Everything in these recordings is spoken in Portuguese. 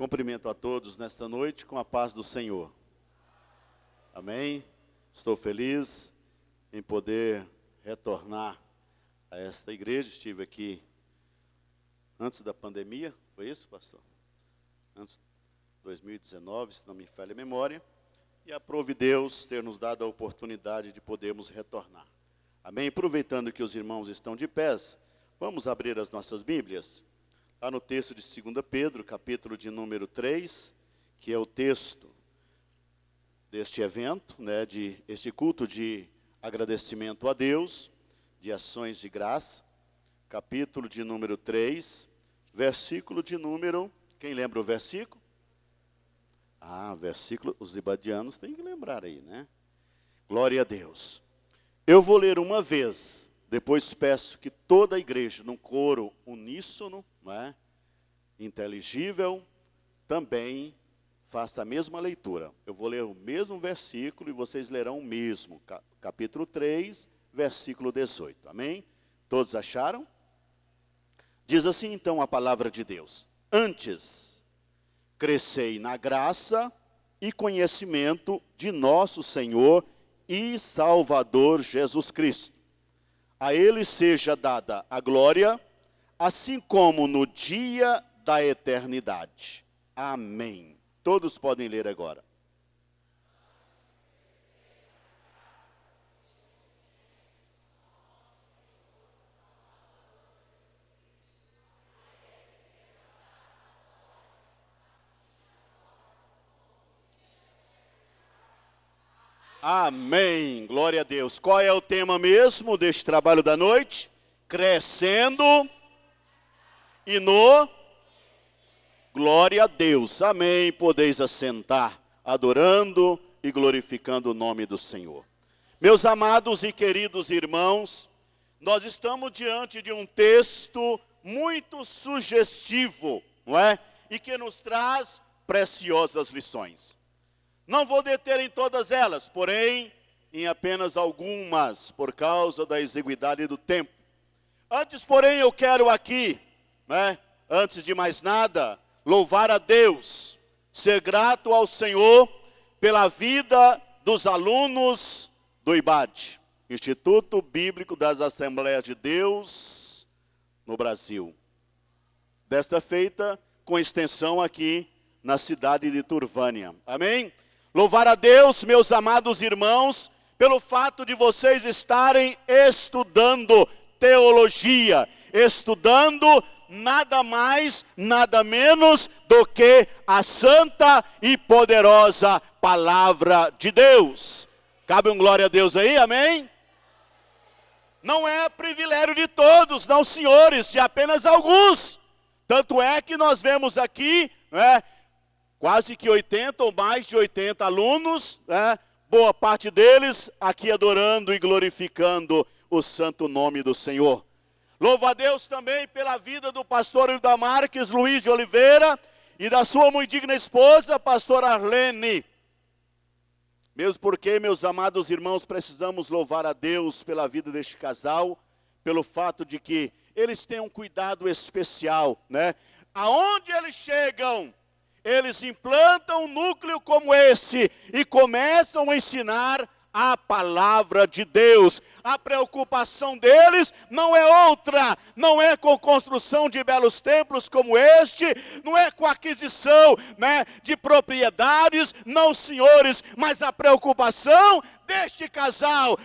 Cumprimento a todos nesta noite com a paz do Senhor. Amém? Estou feliz em poder retornar a esta igreja. Estive aqui antes da pandemia, foi isso, pastor? Antes de 2019, se não me falha a memória. E aprove Deus ter nos dado a oportunidade de podermos retornar. Amém? Aproveitando que os irmãos estão de pés, vamos abrir as nossas Bíblias. Lá no texto de 2 Pedro, capítulo de número 3, que é o texto deste evento, de este culto de agradecimento a Deus, de ações de graça, capítulo de número 3, versículo de número, quem lembra o versículo? Versículo, os ibadianos têm que lembrar aí, né? Glória a Deus. Eu vou ler uma vez, depois peço que toda a igreja, num coro uníssono, inteligível, também faça a mesma leitura. Eu vou ler o mesmo versículo e vocês lerão o mesmo. Capítulo 3, versículo 18. Amém? Todos acharam? Diz assim então a palavra de Deus. Antes, crescei na graça e conhecimento de nosso Senhor e Salvador Jesus Cristo. A Ele seja dada a glória, assim como no dia da eternidade. Amém. Todos podem ler agora. Amém. Glória a Deus. Qual é o tema mesmo deste trabalho da noite? Crescendo e no... Glória a Deus. Amém. Podeis assentar, adorando e glorificando o nome do Senhor. Meus amados e queridos irmãos, nós estamos diante de um texto muito sugestivo, não é? E que nos traz preciosas lições. Não vou deter em todas elas, porém, em apenas algumas, por causa da exiguidade do tempo. Antes, porém, eu quero aqui, antes de mais nada, louvar a Deus, ser grato ao Senhor pela vida dos alunos do IBAD, Instituto Bíblico das Assembleias de Deus no Brasil. Desta feita, com extensão aqui na cidade de Turvânia. Amém? Louvar a Deus, meus amados irmãos, pelo fato de vocês estarem estudando teologia, estudando nada mais, nada menos do que a santa e poderosa palavra de Deus. Cabe um glória a Deus aí, amém? Não é privilégio de todos, não senhores, de apenas alguns. Tanto é que nós vemos aqui, quase que 80 ou mais de 80 alunos, boa parte deles aqui adorando e glorificando o santo nome do Senhor. Louvo a Deus também pela vida do pastor Hilda Marques Luiz de Oliveira e da sua muito digna esposa, pastora Arlene. Mesmo porque, meus amados irmãos, precisamos louvar a Deus pela vida deste casal, pelo fato de que eles têm um cuidado especial, Aonde eles chegam, eles implantam um núcleo como esse e começam a ensinar a palavra de Deus. A preocupação deles não é outra, não é com construção de belos templos como este, não é com aquisição de propriedades, não senhores, mas a preocupação deste casal,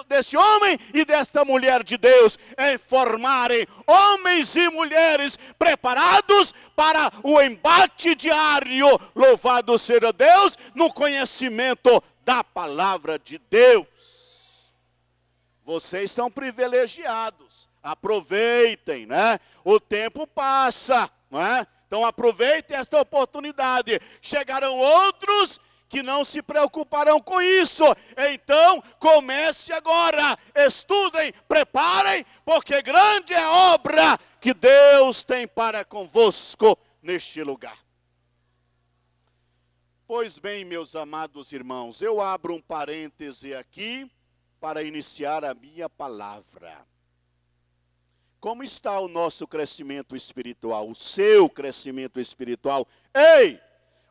deste homem e desta mulher de Deus, é formarem homens e mulheres preparados para o embate diário, louvado seja Deus, no conhecimento da palavra de Deus. Vocês são privilegiados, aproveitem, O tempo passa, Então aproveitem esta oportunidade. Chegarão outros que não se preocuparão com isso. Então comece agora, estudem, preparem, porque grande é a obra que Deus tem para convosco neste lugar. Pois bem, meus amados irmãos, eu abro um parêntese aqui para iniciar a minha palavra. Como está o nosso crescimento espiritual, o seu crescimento espiritual? Ei,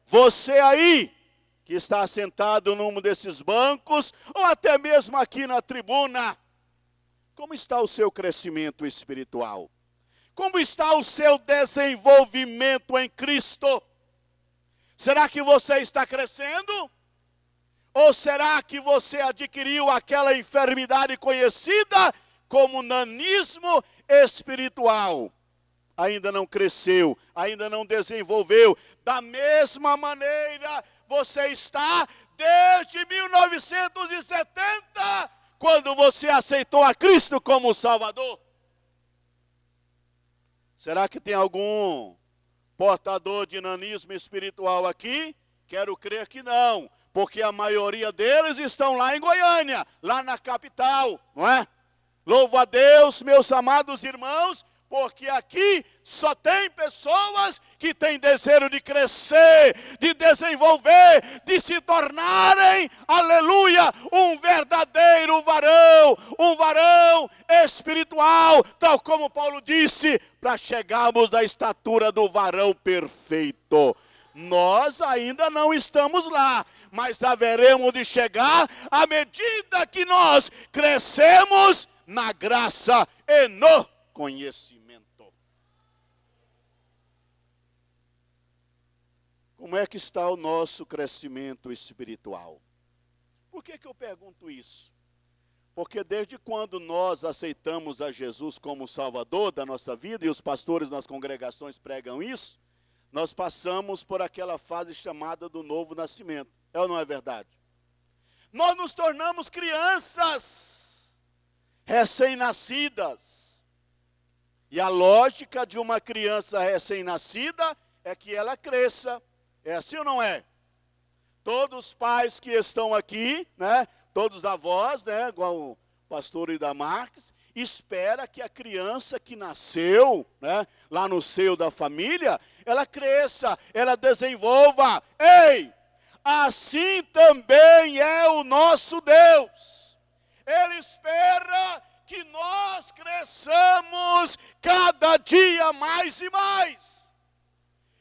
você aí, que está sentado num desses bancos, ou até mesmo aqui na tribuna, como está o seu crescimento espiritual? Como está o seu desenvolvimento em Cristo? Será que você está crescendo? Ou será que você adquiriu aquela enfermidade conhecida como nanismo espiritual? Ainda não cresceu, ainda não desenvolveu. Da mesma maneira, você está desde 1970, quando você aceitou a Cristo como Salvador. Será que tem algum portador de nanismo espiritual aqui? Quero crer que não, porque a maioria deles estão lá em Goiânia, lá na capital, não é? Louvo a Deus, meus amados irmãos, porque aqui só tem pessoas que têm desejo de crescer, de desenvolver, de se tornarem, aleluia, um verdadeiro varão, um varão espiritual, tal como Paulo disse, para chegarmos à estatura do varão perfeito. Nós ainda não estamos lá, mas haveremos de chegar à medida que nós crescemos na graça e no conhecimento. Como é que está o nosso crescimento espiritual? Por que eu pergunto isso? Porque desde quando nós aceitamos a Jesus como Salvador da nossa vida, e os pastores nas congregações pregam isso, nós passamos por aquela fase chamada do novo nascimento. É ou não é verdade? Nós nos tornamos crianças recém-nascidas. E a lógica de uma criança recém-nascida é que ela cresça. É assim ou não é? Todos os pais que estão aqui, né, todos os avós, né, igual o pastor Ida Marques, espera que a criança que nasceu, né, lá no seio da família, ela cresça, ela desenvolva. Ei, assim também é o nosso Deus. Ele espera que nós cresçamos cada dia mais e mais.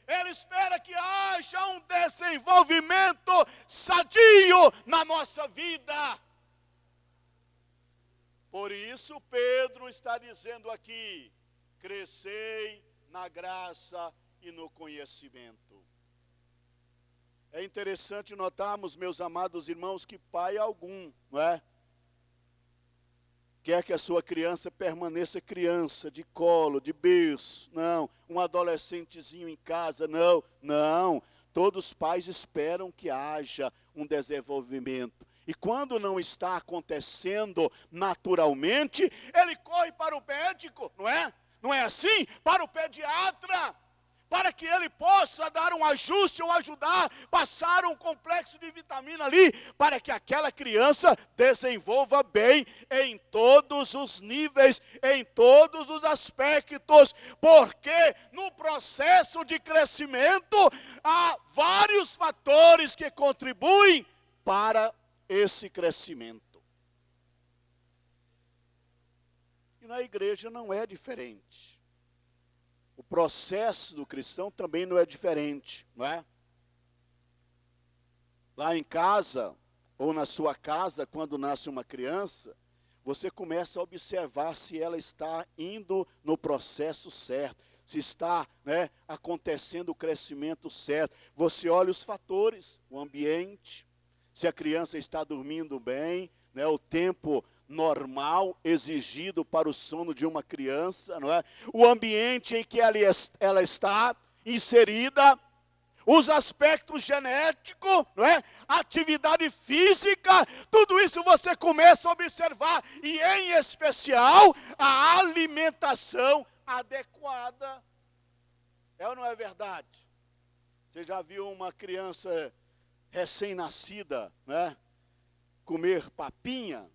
Ele espera que haja um desenvolvimento sadio na nossa vida. Por isso Pedro está dizendo aqui, crescei na graça e no conhecimento. É interessante notarmos, meus amados irmãos, que pai algum, não é? Quer que a sua criança permaneça criança, de colo, de berço. Não, um adolescentezinho em casa, não. Todos os pais esperam que haja um desenvolvimento. E quando não está acontecendo naturalmente, ele corre para o médico, não é? Não é assim? Para o pediatra, para que ele possa dar um ajuste ou ajudar, passar um complexo de vitamina ali, para que aquela criança desenvolva bem em todos os níveis, em todos os aspectos, porque no processo de crescimento há vários fatores que contribuem para esse crescimento. E na igreja não é diferente. O processo do cristão também não é diferente, não é? Lá em casa, ou na sua casa, quando nasce uma criança, você começa a observar se ela está indo no processo certo, se está, né, acontecendo o crescimento certo. Você olha os fatores, o ambiente, se a criança está dormindo bem, né, o tempo normal exigido para o sono de uma criança, não é? O ambiente em que ela está inserida, os aspectos genéticos, não é? A atividade física, tudo isso você começa a observar, e em especial a alimentação adequada. É ou não é verdade? Você já viu uma criança recém-nascida, né, comer papinha?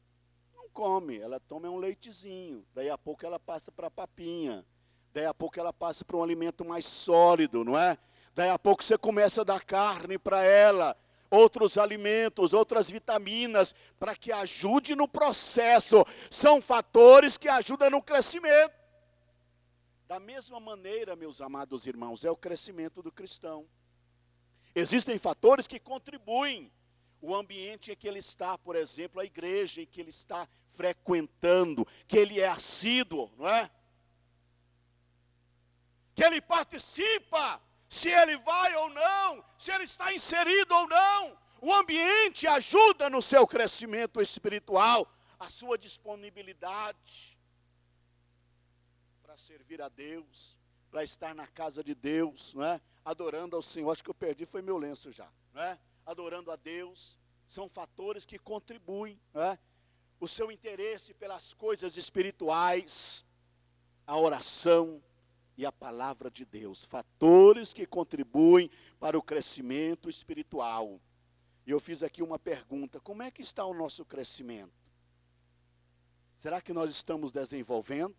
Come, ela toma um leitezinho, daí a pouco ela passa para a papinha, daí a pouco ela passa para um alimento mais sólido, não é? Daí a pouco você começa a dar carne para ela, outros alimentos, outras vitaminas, para que ajude no processo. São fatores que ajudam no crescimento. Da mesma maneira, meus amados irmãos, é o crescimento do cristão. Existem fatores que contribuem. O ambiente em que ele está, por exemplo, a igreja em que ele está frequentando, que ele é assíduo, não é? Que ele participa, se ele vai ou não, se ele está inserido ou não. O ambiente ajuda no seu crescimento espiritual, a sua disponibilidade para servir a Deus, para estar na casa de Deus, não é? Adorando ao Senhor. Acho que eu perdi, foi meu lenço já, não é? Adorando a Deus, são fatores que contribuem, não é? O seu interesse pelas coisas espirituais, a oração e a palavra de Deus, fatores que contribuem para o crescimento espiritual. E eu fiz aqui uma pergunta: como é que está o nosso crescimento? Será que nós estamos desenvolvendo?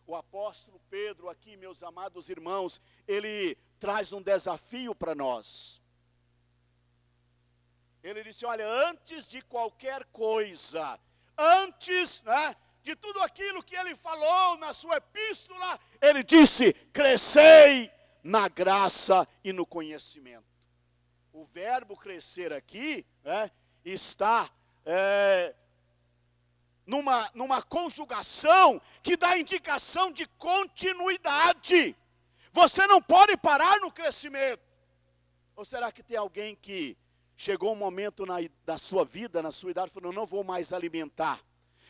O apóstolo Pedro aqui, meus amados irmãos, ele traz um desafio para nós. Ele disse: olha, antes de qualquer coisa, antes, né, de tudo aquilo que ele falou na sua epístola, ele disse: crescei na graça e no conhecimento. O verbo crescer aqui, né, está numa conjugação que dá indicação de continuidade. Você não pode parar no crescimento. Ou será que tem alguém que chegou um momento da sua vida, na sua idade, falou: não vou mais alimentar,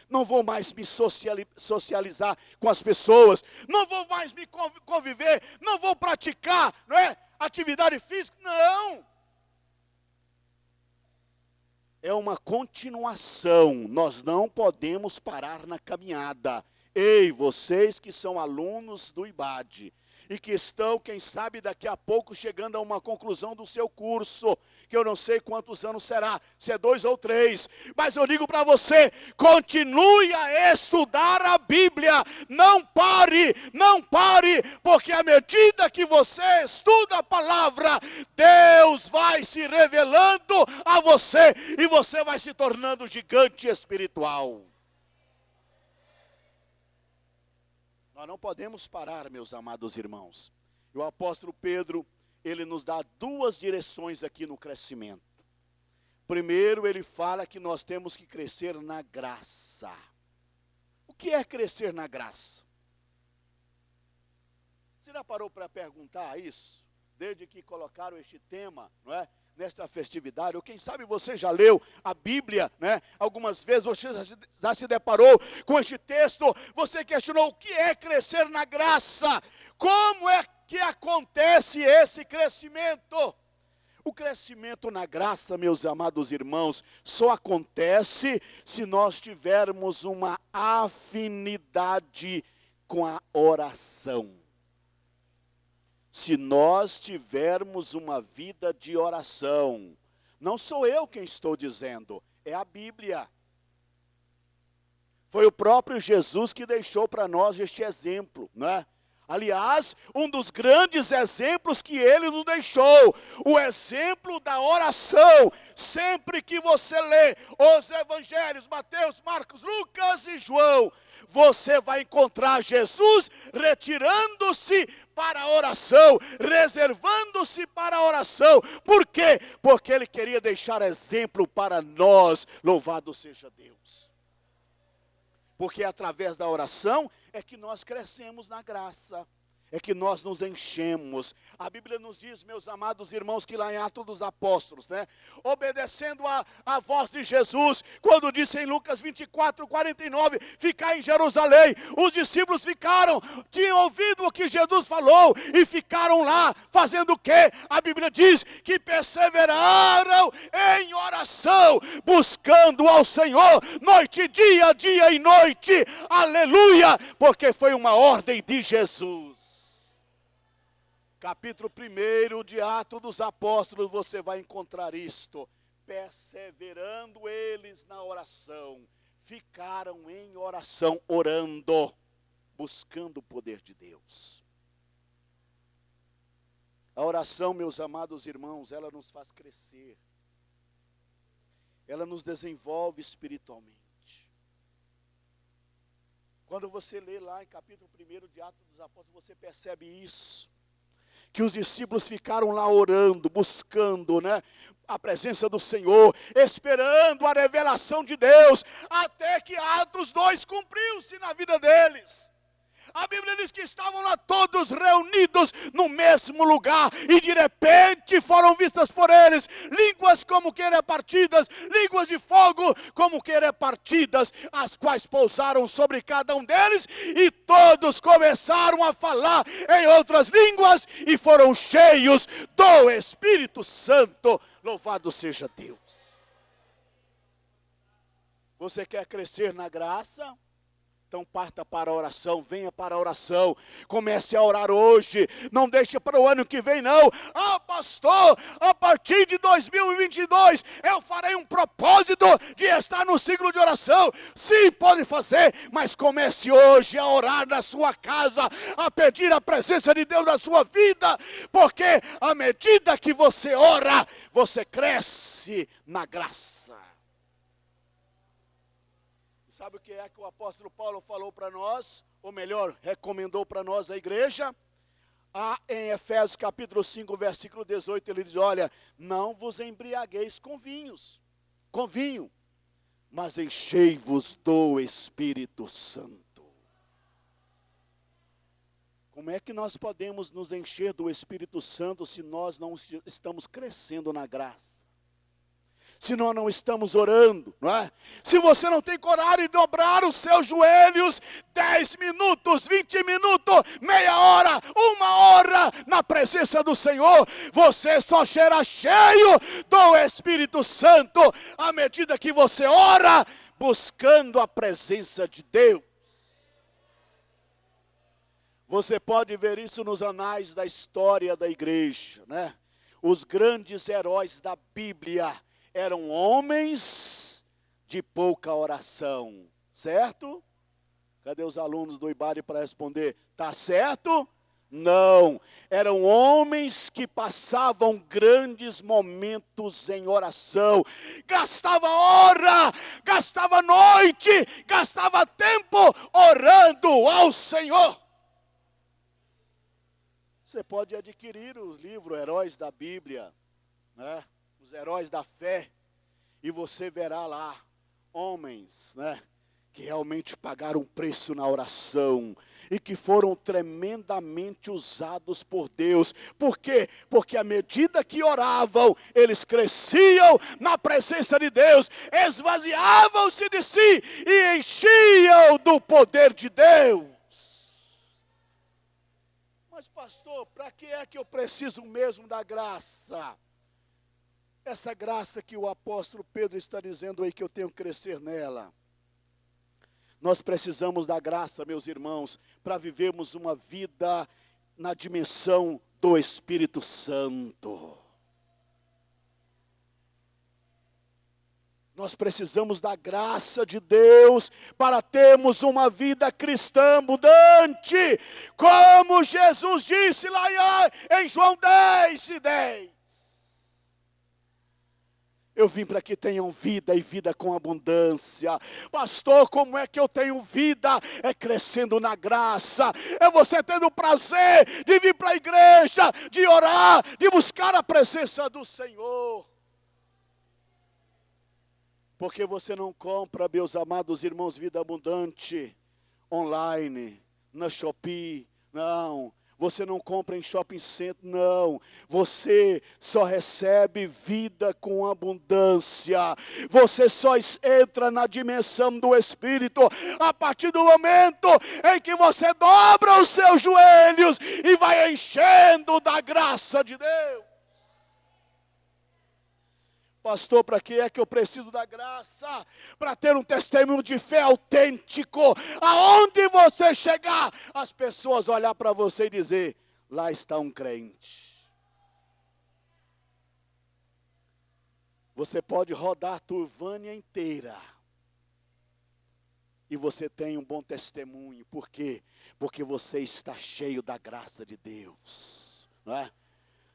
não vou mais me socializar com as pessoas, não vou mais me conviver, não vou praticar, não é, atividade física? Não. É uma continuação, nós não podemos parar na caminhada. Ei, vocês que são alunos do IBAD e que estão, quem sabe, daqui a pouco chegando a uma conclusão do seu curso, que eu não sei quantos anos será, se é 2 ou 3, mas eu digo para você: continue a estudar a Bíblia, não pare, porque à medida que você estuda a palavra, Deus vai se revelando a você, e você vai se tornando gigante espiritual. Nós não podemos parar, meus amados irmãos. E o apóstolo Pedro, ele nos dá 2 direções aqui no crescimento. Primeiro, ele fala que nós temos que crescer na graça. O que é crescer na graça? Você já parou para perguntar isso? Desde que colocaram este tema, não é? Nesta festividade, ou quem sabe você já leu a Bíblia, né? Algumas vezes você já se deparou com este texto, você questionou: o que é crescer na graça? Como é que acontece esse crescimento? O crescimento na graça, meus amados irmãos, só acontece se nós tivermos uma afinidade com a oração. Se nós tivermos uma vida de oração, não sou eu quem estou dizendo, é a Bíblia. Foi o próprio Jesus que deixou para nós este exemplo, não é? Aliás, um dos grandes exemplos que ele nos deixou, o exemplo da oração. Sempre que você lê os evangelhos, Mateus, Marcos, Lucas e João, você vai encontrar Jesus retirando-se para a oração, reservando-se para a oração. Por quê? Porque ele queria deixar exemplo para nós. Louvado seja Deus. Porque através da oração é que nós crescemos na graça, é que nós nos enchemos. A Bíblia nos diz, meus amados irmãos, que lá em Atos dos Apóstolos, né, obedecendo a voz de Jesus, quando disse em Lucas 24:49, ficar em Jerusalém, os discípulos ficaram, tinham ouvido o que Jesus falou, e ficaram lá, fazendo o quê? A Bíblia diz que perseveraram em oração, buscando ao Senhor, noite e dia e noite, aleluia, porque foi uma ordem de Jesus. Capítulo 1 de Atos dos Apóstolos, você vai encontrar isto: perseverando eles na oração, ficaram em oração, orando, buscando o poder de Deus. A oração, meus amados irmãos, ela nos faz crescer, ela nos desenvolve espiritualmente. Quando você lê lá em capítulo 1 de Atos dos Apóstolos, você percebe isso. Que os discípulos ficaram lá orando, buscando, né, a presença do Senhor, esperando a revelação de Deus, até que Atos 2 cumpriu-se na vida deles. A Bíblia diz que estavam lá todos reunidos no mesmo lugar, e de repente foram vistas por eles línguas como que repartidas, línguas de fogo como que repartidas, as quais pousaram sobre cada um deles, e todos começaram a falar em outras línguas, e foram cheios do Espírito Santo. Louvado seja Deus. Você quer crescer na graça? Então parta para a oração, venha para a oração, comece a orar hoje, não deixe para o ano que vem não. Ah, pastor, a partir de 2022 eu farei um propósito de estar no ciclo de oração. Sim, pode fazer, mas comece hoje a orar na sua casa, a pedir a presença de Deus na sua vida, porque à medida que você ora, você cresce na graça. Sabe o que é que o apóstolo Paulo falou para nós? Ou melhor, recomendou para nós a igreja? Em Efésios capítulo 5, versículo 18, ele diz, olha, não vos embriagueis com vinho, mas enchei-vos do Espírito Santo. Como é que nós podemos nos encher do Espírito Santo se nós não estamos crescendo na graça? Se nós não estamos orando, não é? Se você não tem coragem de dobrar os seus joelhos 10 minutos, 20 minutos, meia hora, 1 hora na presença do Senhor, você só será cheio do Espírito Santo à medida que você ora buscando a presença de Deus. Você pode ver isso nos anais da história da igreja, né? Os grandes heróis da Bíblia eram homens de pouca oração, certo? Cadê os alunos do IBARE para responder? Tá certo? Não, eram homens que passavam grandes momentos em oração, gastava hora, gastava noite, gastava tempo orando ao Senhor. Você pode adquirir o livro Heróis da Bíblia, né? Os heróis da fé, e você verá lá homens, né, que realmente pagaram preço na oração e que foram tremendamente usados por Deus. Por quê? Porque à medida que oravam, eles cresciam na presença de Deus, esvaziavam-se de si e enchiam do poder de Deus. Mas pastor, para que é que eu preciso mesmo da graça? Essa graça que o apóstolo Pedro está dizendo aí que eu tenho que crescer nela. Nós precisamos da graça, meus irmãos, para vivermos uma vida na dimensão do Espírito Santo. Nós precisamos da graça de Deus para termos uma vida cristã abundante, como Jesus disse lá em João 10:10. Eu vim para que tenham vida e vida com abundância. Pastor, como é que eu tenho vida? É crescendo na graça. É você tendo o prazer de vir para a igreja, de orar, de buscar a presença do Senhor. Porque você não compra, meus amados irmãos, vida abundante online, na Shopee, não. Você não compra em shopping center, não. Você só recebe vida com abundância. Você só entra na dimensão do Espírito a partir do momento em que você dobra os seus joelhos e vai enchendo da graça de Deus. Pastor, para que é que eu preciso da graça? Para ter um testemunho de fé autêntico. Aonde você chegar, as pessoas olhar para você e dizer, lá está um crente. Você pode rodar a Turvânia inteira. E você tem um bom testemunho. Por quê? Porque você está cheio da graça de Deus. Não é?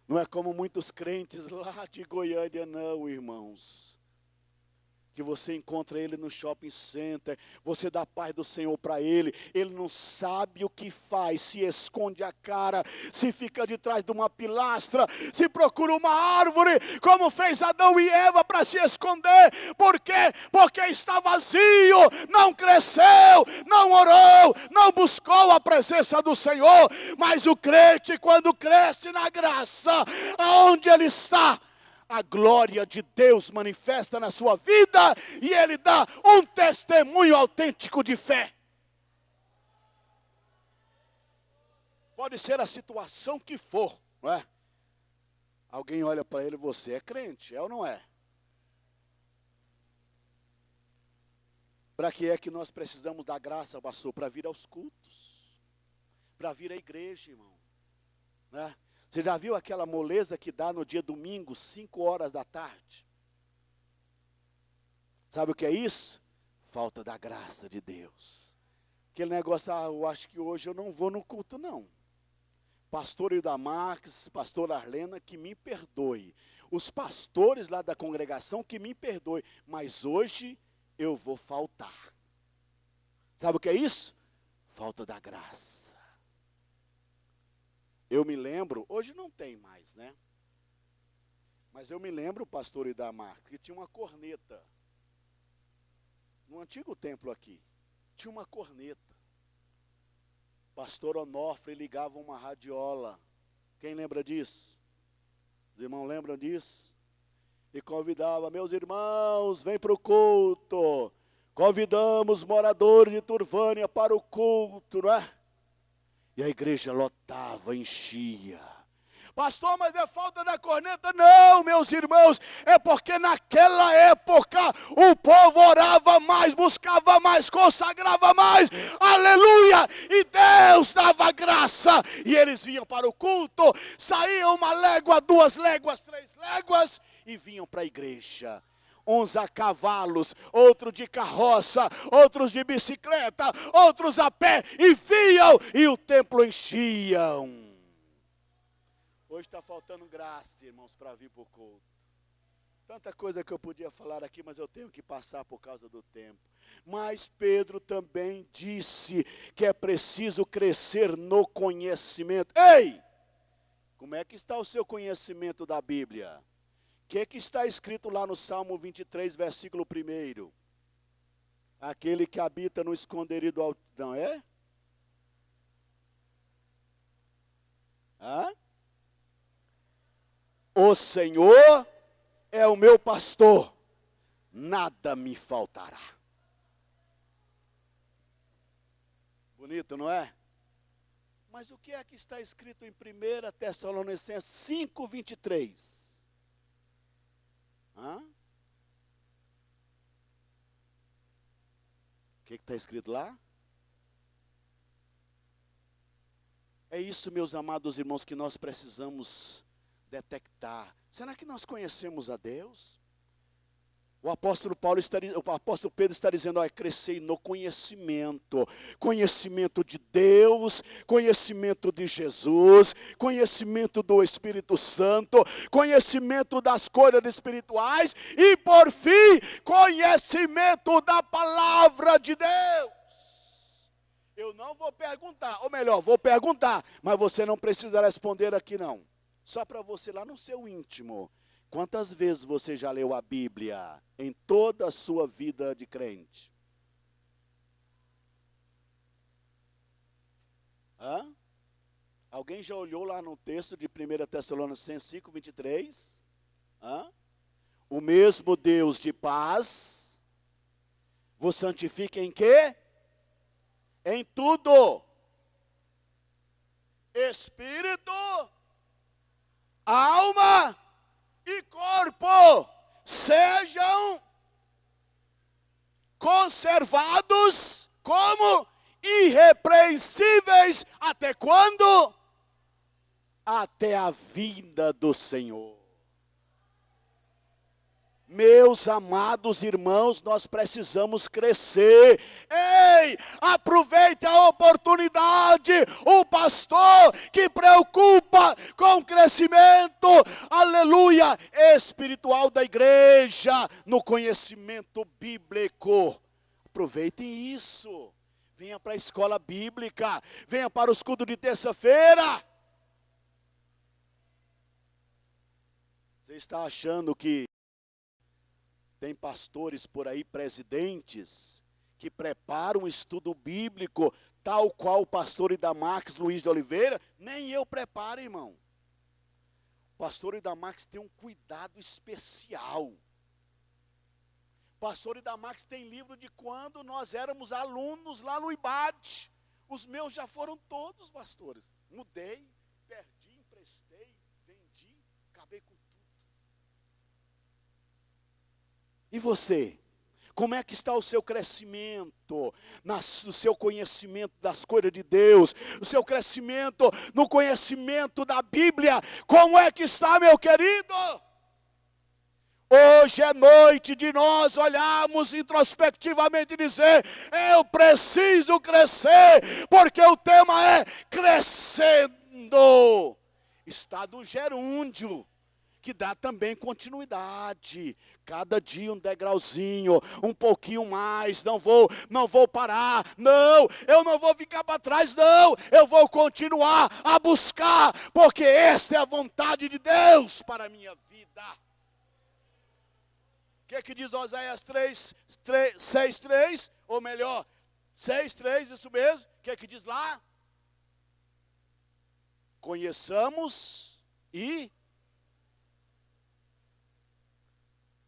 Não é como muitos crentes lá de Goiânia, não, irmãos. que você encontra ele no shopping center, você dá a paz do Senhor para ele não sabe o que faz, se esconde a cara, se fica de trás de uma pilastra, se procura uma árvore, como fez Adão e Eva para se esconder. Por quê? Porque está vazio, não cresceu, não orou, não buscou a presença do Senhor. Mas o crente, quando cresce na graça, aonde ele está, a glória de Deus manifesta na sua vida e ele dá um testemunho autêntico de fé. Pode ser a situação que for, não é? Alguém olha para ele, você é crente, é ou não é? Para que é que nós precisamos da graça, pastor? Para vir aos cultos, para vir à igreja, irmão, né? Você já viu aquela moleza que dá no dia domingo, 5 horas da tarde? Sabe o que é isso? Falta da graça de Deus. Aquele negócio, eu acho que hoje eu não vou no culto, não. Pastor Ida Marques, pastor Arlena, que me perdoe. Os pastores lá da congregação, que me perdoe. Mas hoje eu vou faltar. Sabe o que é isso? Falta da graça. Eu me lembro, hoje não tem mais, né? Mas eu me lembro, pastor Idamar, que tinha uma corneta. No antigo templo aqui, tinha uma corneta. Pastor Onofre ligava uma radiola. Quem lembra disso? Os irmãos lembram disso? E convidava, meus irmãos, vem para o culto. Convidamos moradores de Turvânia para o culto, não é? E a igreja lotava, enchia. Pastor, mas é falta da corneta? Não, meus irmãos, é porque naquela época o povo orava mais, buscava mais, consagrava mais, aleluia, e Deus dava graça, e eles vinham para o culto, saíam 1 légua, 2 léguas, 3 léguas, e vinham para a igreja. Uns a cavalos, outros de carroça, outros de bicicleta, outros a pé, e vinham, e o templo enchiam. Hoje está faltando graça, irmãos, para vir para o culto. Tanta coisa que eu podia falar aqui, mas eu tenho que passar por causa do tempo. Mas Pedro também disse que é preciso crescer no conhecimento. Ei! Como é que está o seu conhecimento da Bíblia? O que está escrito lá no Salmo 23, versículo 1? Aquele que habita no esconderijo do Altíssimo, não é? Hã? O Senhor é o meu pastor, nada me faltará. Bonito, não é? Mas o que é que está escrito em 1 Tessalonicenses 5, 23? O que está escrito lá? É isso, meus amados irmãos, que nós precisamos detectar. Será que nós conhecemos a Deus? O apóstolo Pedro está dizendo, crescei no conhecimento. Conhecimento de Deus, conhecimento de Jesus, conhecimento do Espírito Santo, conhecimento das coisas espirituais e, por fim, conhecimento da palavra de Deus. Eu não vou perguntar, ou melhor, vou perguntar, mas você não precisa responder aqui não. Só para você lá no seu íntimo. Quantas vezes você já leu a Bíblia em toda a sua vida de crente? Alguém já olhou lá no texto de 1 Tessalonicenses 5, 23? O mesmo Deus de paz vos santifica em quê? Em tudo. Espírito, alma e corpo sejam conservados como irrepreensíveis até quando? Até a vinda do Senhor. Meus amados irmãos, nós precisamos crescer. Ei, aproveite a oportunidade. O pastor que preocupa com o crescimento, aleluia, espiritual da igreja, no conhecimento bíblico. Aproveitem isso. Venha para a escola bíblica, venha para os cultos de terça-feira. Você está achando que tem pastores por aí, presidentes, que preparam um estudo bíblico, tal qual o pastor Idamax Luiz de Oliveira? Nem eu preparo, irmão. O pastor Idamax tem um cuidado especial. O pastor Idamax tem livro de quando nós éramos alunos lá no IBAD. Os meus já foram todos, pastores. Mudei, perdi, emprestei, vendi, acabei com tudo. E você? Como é que está o seu crescimento, o seu conhecimento das coisas de Deus, o seu crescimento no conhecimento da Bíblia? Como é que está, meu querido? Hoje é noite de nós olharmos introspectivamente e dizer: eu preciso crescer, porque o tema é crescendo. Está do gerúndio, que dá também continuidade. Cada dia um degrauzinho, um pouquinho mais, não vou parar, não, eu não vou ficar para trás, não, eu vou continuar a buscar, porque esta é a vontade de Deus para a minha vida. O que diz Oséias 6:3, ou melhor, 6:3, isso mesmo, o que diz lá? Conheçamos e...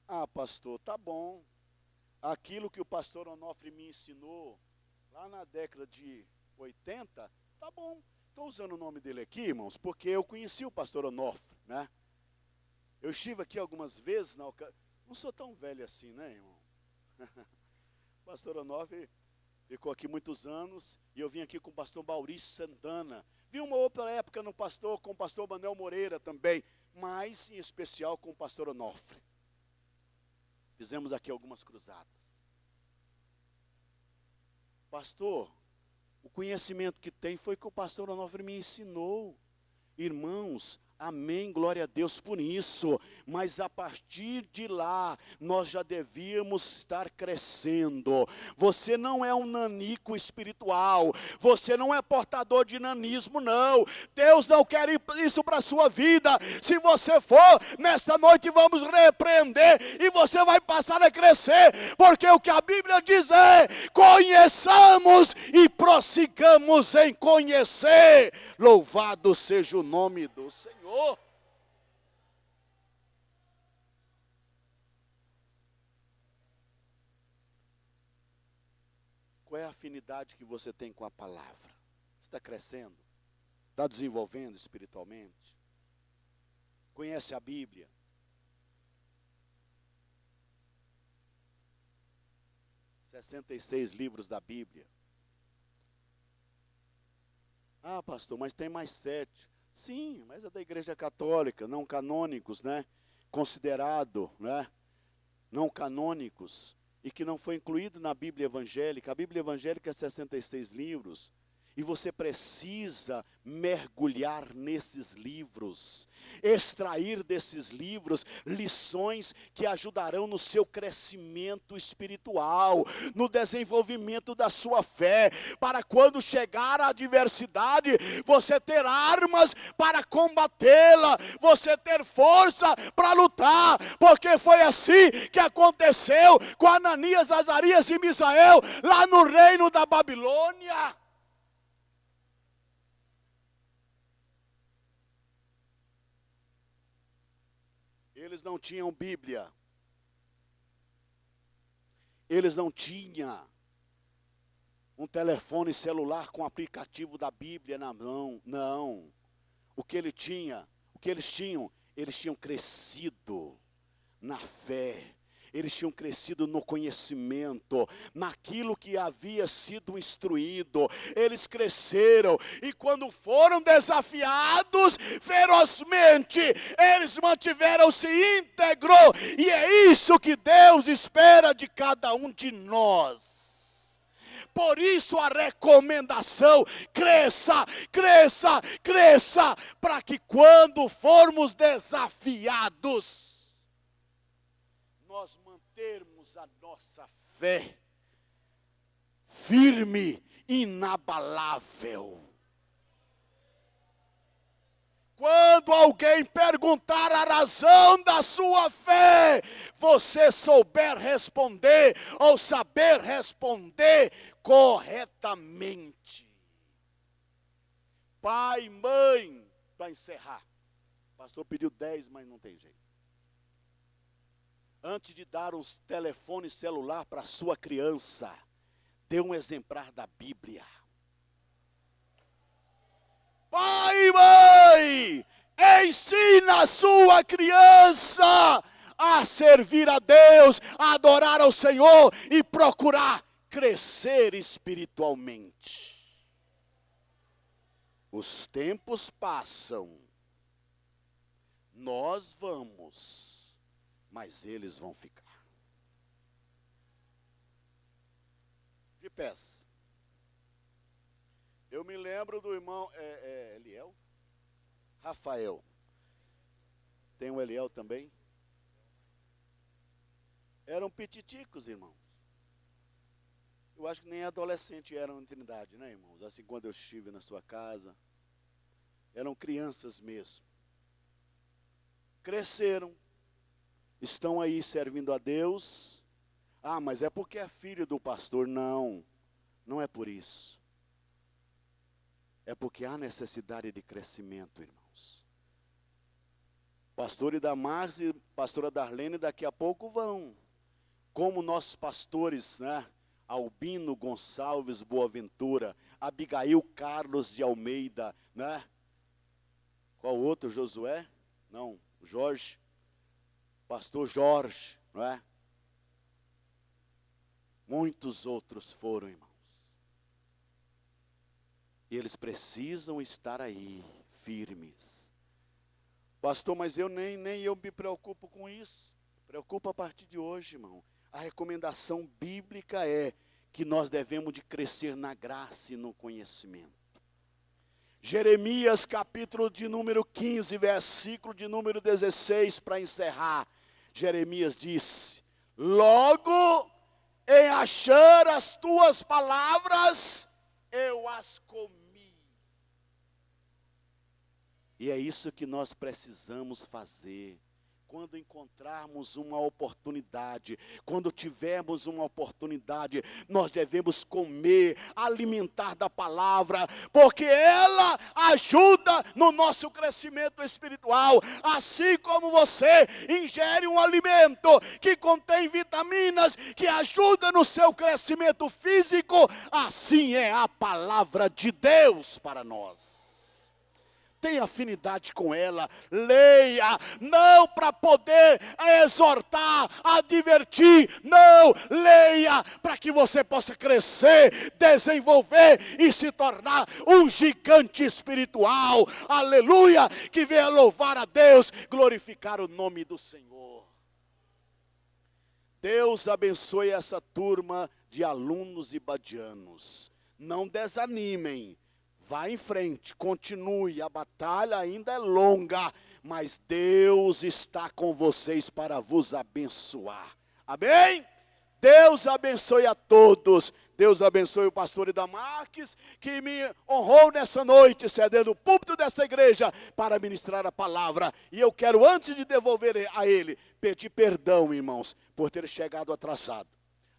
Ah, pastor, tá bom. Aquilo que o pastor Onofre me ensinou lá na década de 80, tá bom. Estou usando o nome dele aqui, irmãos, porque eu conheci o pastor Onofre, né? Eu estive aqui algumas vezes, não sou tão velho assim, né, irmão? O pastor Onofre ficou aqui muitos anos, e eu vim aqui com o pastor Maurício Santana. Vi uma outra época com o pastor Manuel Moreira também, mas em especial com o pastor Onofre. Fizemos aqui algumas cruzadas. Pastor, o conhecimento que tem foi que o pastor Onofre me ensinou. Irmãos, amém, glória a Deus por isso. Mas a partir de lá, nós já devíamos estar crescendo. Você não é um nanico espiritual. Você não é portador de nanismo, não. Deus não quer isso para a sua vida. Se você for, nesta noite vamos repreender e você vai passar a crescer. Porque o que a Bíblia diz é: conheçamos e prossigamos em conhecer. Louvado seja o nome do Senhor. Qual é a afinidade que você tem com a palavra? Você está crescendo? Está desenvolvendo espiritualmente? Conhece a Bíblia? Os 66 livros da Bíblia. Ah, pastor, mas tem mais 7. Sim, mas é da Igreja Católica, não canônicos, né? Considerado, né? Não canônicos, e que não foi incluído na Bíblia Evangélica. A Bíblia Evangélica é 66 livros. E você precisa mergulhar nesses livros, extrair desses livros lições que ajudarão no seu crescimento espiritual, no desenvolvimento da sua fé, para quando chegar a adversidade, você ter armas para combatê-la, você ter força para lutar, porque foi assim que aconteceu com Ananias, Azarias e Misael, lá no reino da Babilônia. Eles não tinham Bíblia. Eles não tinham um telefone celular com aplicativo da Bíblia na mão. Não. O que eles tinham crescido na fé. Eles tinham crescido no conhecimento, naquilo que havia sido instruído. Eles cresceram e quando foram desafiados ferozmente, eles mantiveram-se íntegros. E é isso que Deus espera de cada um de nós. Por isso a recomendação, cresça, cresça, cresça, para que quando formos desafiados, nós mantermos a nossa fé firme, inabalável. Quando alguém perguntar a razão da sua fé, você souber responder ou saber responder corretamente. Pai, mãe, para encerrar. O pastor pediu 10, mas não tem jeito. Antes de dar um telefone celular para a sua criança, dê um exemplar da Bíblia. Pai e mãe, ensina a sua criança a servir a Deus, a adorar ao Senhor e procurar crescer espiritualmente. Os tempos passam, nós vamos, mas eles vão ficar. De pés. Eu me lembro do irmão Eliel, Rafael. Tem um Eliel também. Eram pititicos, irmãos. Eu acho que nem adolescente eram em Trindade, né, irmãos? Assim, quando eu estive na sua casa. Eram crianças mesmo. Cresceram. Estão aí servindo a Deus. Ah, mas é porque é filho do pastor. Não, não é por isso. É porque há necessidade de crescimento, irmãos. Pastor Idamars e pastora Darlene daqui a pouco vão. Como nossos pastores, né? Albino Gonçalves Boaventura, Abigail Carlos de Almeida, né? Qual outro? Josué? Não, Jorge. Pastor Jorge, não é? Muitos outros foram, irmãos. E eles precisam estar aí, firmes. Pastor, mas nem eu me preocupo com isso. Preocupa a partir de hoje, irmão. A recomendação bíblica é que nós devemos de crescer na graça e no conhecimento. Jeremias, capítulo de número 15, versículo de número 16, para encerrar. Jeremias disse: logo em achar as tuas palavras, eu as comi. E é isso que nós precisamos fazer. Quando encontrarmos uma oportunidade, quando tivermos uma oportunidade, nós devemos comer, alimentar da palavra, porque ela ajuda no nosso crescimento espiritual. Assim como você ingere um alimento que contém vitaminas, que ajuda no seu crescimento físico, assim é a palavra de Deus para nós. Tenha afinidade com ela, leia, não para poder exortar, advertir, não, leia para que você possa crescer, desenvolver e se tornar um gigante espiritual, aleluia, que venha louvar a Deus, glorificar o nome do Senhor. Deus abençoe essa turma de alunos ibadianos, não desanimem. Vá em frente, continue, a batalha ainda é longa, mas Deus está com vocês para vos abençoar. Amém? Deus abençoe a todos. Deus abençoe o pastor Ida Marques, que me honrou nessa noite, cedendo o púlpito desta igreja para ministrar a palavra. E eu quero, antes de devolver a ele, pedir perdão, irmãos, por ter chegado atrasado.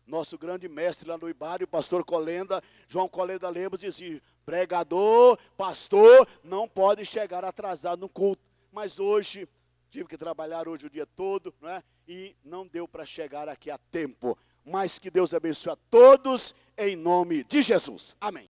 Nosso grande mestre lá no Ibário, o pastor Colenda, João Colenda Lemos, dizia: pregador, pastor, não pode chegar atrasado no culto. Mas hoje, tive que trabalhar hoje o dia todo, não é? E não deu para chegar aqui a tempo. Mas que Deus abençoe a todos, em nome de Jesus. Amém.